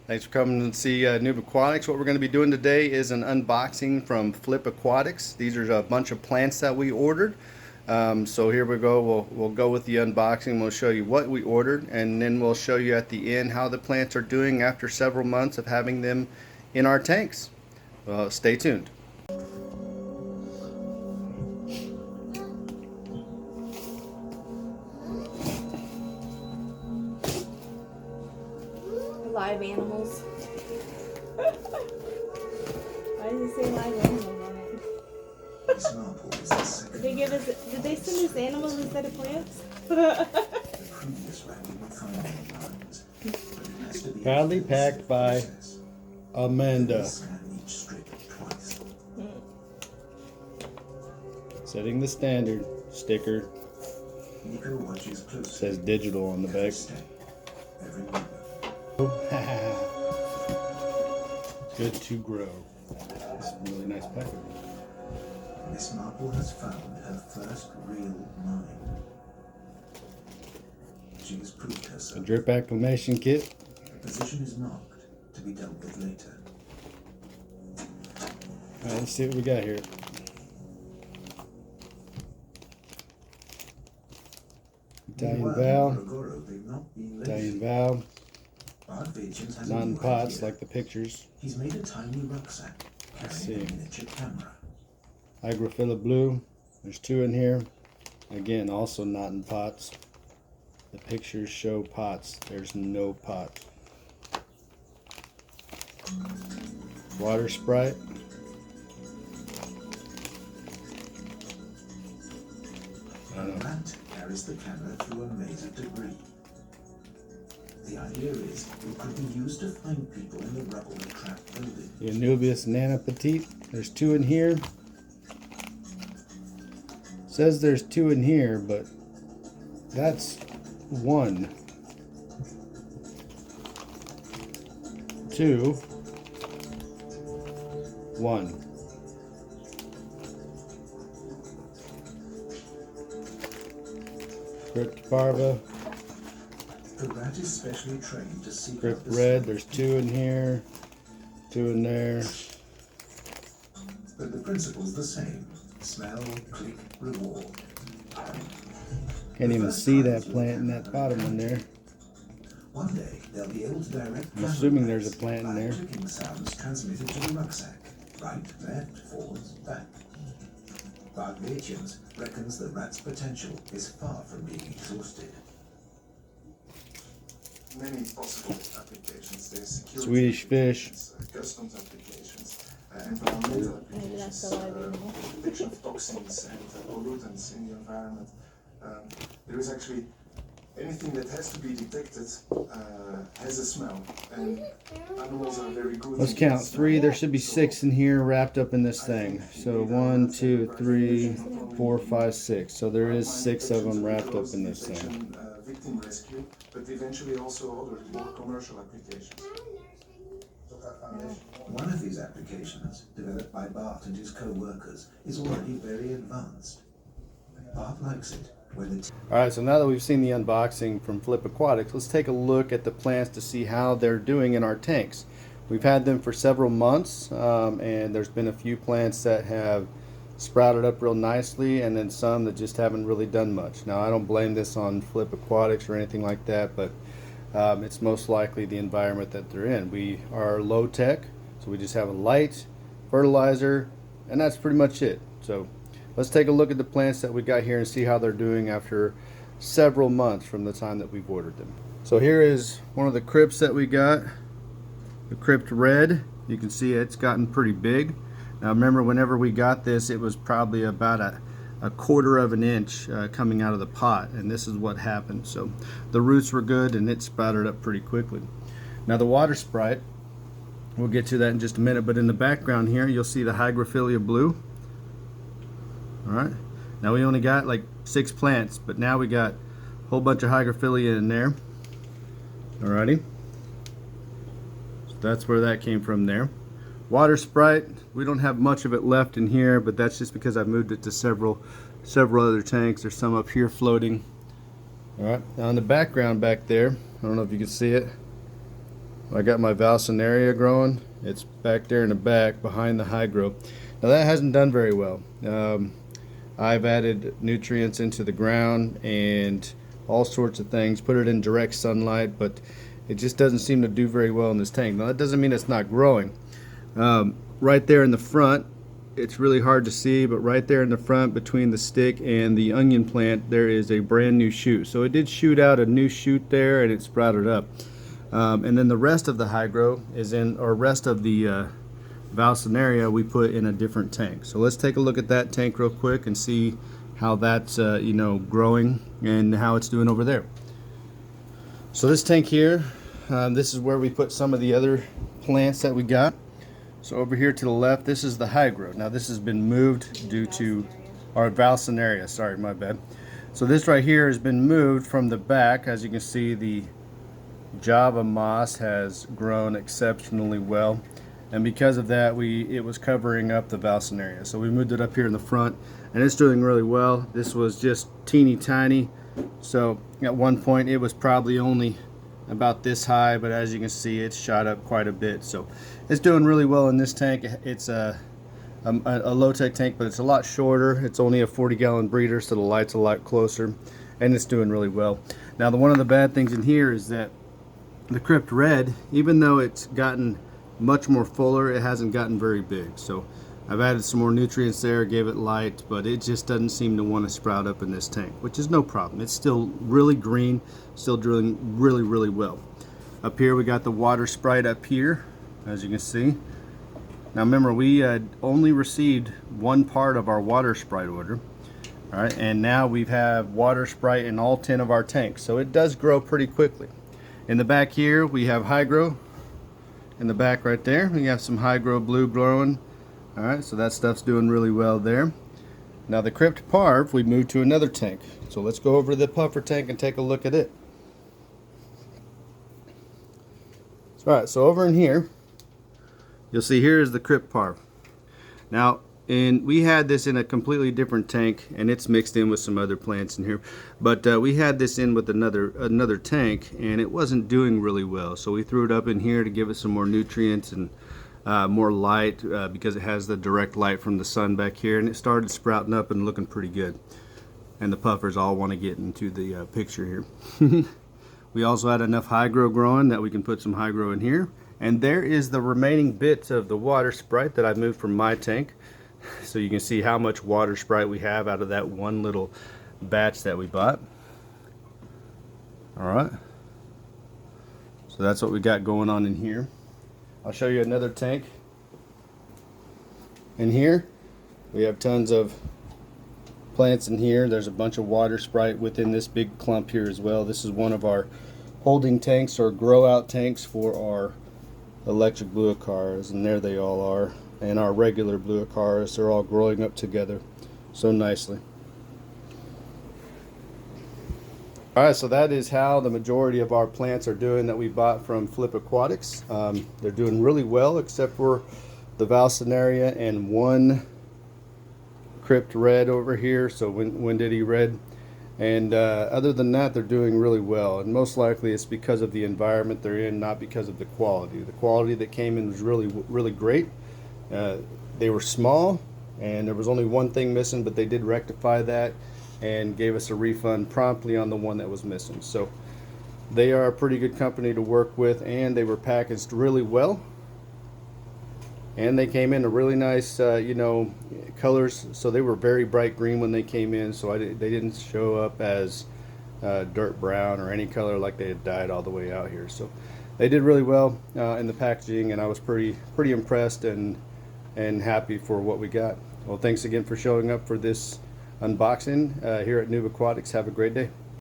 Thanks for coming to see Noob Aquatics. What we're going to be doing today is an unboxing from Flip Aquatics. These are a bunch of plants that we ordered. So here we go. We'll go with the unboxing. We'll show you what we ordered, and then we'll show you at the end how the plants are doing after several months of having them in our tanks. Stay tuned. Live animals. Why does it say live animals on it? Did they send us animals instead of plants? Proudly packed by Amanda. Setting the standard sticker. Says digital on the back. Good to grow. It's a really nice package. Miss Marple has found her first real mine. She has proved herself. A drip acclimation kit. The position is marked to be dealt with later. Alright, let's see what we got here. Italian valve. Italian valve. Not in pots like the pictures. He's made a tiny rucksack carrying a miniature camera. Hygrophila blue. There's two in here. Again, also not in pots. The pictures show pots. There's no pot. Water Sprite. A rat carries the camera through a maze of debris. The idea is it could be used to find people in the rubble of trapped buildings. The Anubias Nana Petite. There's two in here. Says there's two in here, but that's one. Two. One. Crypt Parva. The rat is specially trained to seek Crypt Red. There's two in here. Two in there. But the principle's the same. Smell, click, reward. Can't even see that plant in that bottom one there. One day they'll be able to direct. I'm assuming there's a plant in there. Clicking sounds transmitted to the rucksack. Right, left, forwards, back. Bargatians reckons the rat's potential is far from being exhausted. Many possible applications. There's security Swedish fish. customs applications, environmental applications, detection of toxins and pollutants in the environment. There is actually anything that has to be detected has a smell, and animals are very good. Let's count. Three. There should be six in here wrapped up in this thing. So 1, 2, 3, 4, 5, 6. So there is 6 of them wrapped up in this thing. Victim rescue, but eventually also other more commercial applications. One of these applications, developed by Bart and his co-workers, is already very advanced. Bart likes it when it's... Alright, so now that we've seen the unboxing from Flip Aquatics, let's take a look at the plants to see how they're doing in our tanks. We've had them for several months, and there's been a few plants that have sprouted up real nicely, and then some that just haven't really done much. Now, I don't blame this on Flip Aquatics or anything like that, but it's most likely the environment that they're in. We are low tech, so we just have a light, fertilizer, and that's pretty much it. So let's take a look at the plants that we got here and see how they're doing after several months from the time that we've ordered them. So here is one of the crypts that we got, the Crypt Red. You can see it's gotten pretty big. Now remember, whenever we got this, it was probably about a quarter of an inch coming out of the pot, and this is what happened. So the roots were good and it sprouted up pretty quickly. Now the Water Sprite, we'll get to that in just a minute, but in the background here you'll see the Hygrophila blue. Alright, now we only got like 6 plants, but now we got a whole bunch of Hygrophila in there. Alrighty, so that's where that came from there. Water Sprite, we don't have much of it left in here, but that's just because I moved it to several other tanks. There's some up here floating. Alright, now in the background back there, I don't know if you can see it, I got my Valsinaria growing. It's back there in the back behind the hydro. Now that hasn't done very well. I've added nutrients into the ground and all sorts of things, put it in direct sunlight, but it just doesn't seem to do very well in this tank. Now that doesn't mean it's not growing. Right there in the front, it's really hard to see, but right there in the front between the stick and the onion plant, there is a brand new shoot. So it did shoot out a new shoot there and it sprouted up. And then the rest of the hydro is in, or rest of the Valsinaria we put in a different tank. So let's take a look at that tank real quick and see how that's growing and how it's doing over there. So this tank here, this is where we put some of the other plants that we got. So over here to the left, this is the hydro. Now this has been moved due to our Valsinaria, sorry, my bad. So this right here has been moved from the back. As you can see, the Java moss has grown exceptionally well, and because of that it was covering up the Valsinaria. So we moved it up here in the front and it's doing really well. This was just teeny tiny, so at one point it was probably only about this high, but as you can see it's shot up quite a bit. So it's doing really well in this tank. It's a low-tech tank, but it's a lot shorter. It's only a 40-gallon breeder, so the light's a lot closer, and it's doing really well. Now one of the bad things in here is that the Crypt Red, even though it's gotten much more fuller, it hasn't gotten very big. So I've added some more nutrients there, gave it light, but it just doesn't seem to want to sprout up in this tank, which is no problem. It's still really green, still doing really, really well. Up here we got the water sprite up here, as you can see. Now remember, we had only received one part of our water sprite order. All right, and now we have water sprite in all 10 of our tanks, so it does grow pretty quickly. In the back here we have hydro. In the back right there we have some hydro blue growing. All right, so that stuff's doing really well there. Now the Crypt Parv, we moved to another tank. So let's go over to the puffer tank and take a look at it. All right, so over in here, you'll see here is the Crypt Parv. Now, we had this in a completely different tank, and it's mixed in with some other plants in here. But we had this in with another tank, and it wasn't doing really well. So we threw it up in here to give it some more nutrients and more light, because it has the direct light from the sun back here, and it started sprouting up and looking pretty good. And the puffers all want to get into the picture here. We also had enough hydro growing that we can put some hydro in here. And there is the remaining bits of the water sprite that I moved from my tank. So you can see how much water sprite we have out of that one little batch that we bought. Alright, so that's what we got going on in here. I'll show you another tank. In here we have tons of plants in here. There's a bunch of water sprite within this big clump here as well. This is one of our holding tanks or grow out tanks for our electric blue acaras, and there they all are. And our regular blue acaras, they're all growing up together so nicely. Alright, so that is how the majority of our plants are doing that we bought from Flip Aquatics. They're doing really well, except for the Valsinaria and one Crypt Red over here, so Wendiddy Red. And other than that, they're doing really well, and most likely it's because of the environment they're in, not because of the quality. The quality that came in was really great. They were small and there was only one thing missing, but they did rectify that and gave us a refund promptly on the one that was missing. So they are a pretty good company to work with, and they were packaged really well, and they came in a really nice colors. So they were very bright green when they came in, so they didn't show up as dirt brown or any color like they had dyed all the way out here. So they did really well in the packaging, and I was pretty impressed and happy for what we got. Well, thanks again for showing up for this unboxing here at Noob Aquatics. Have a great day.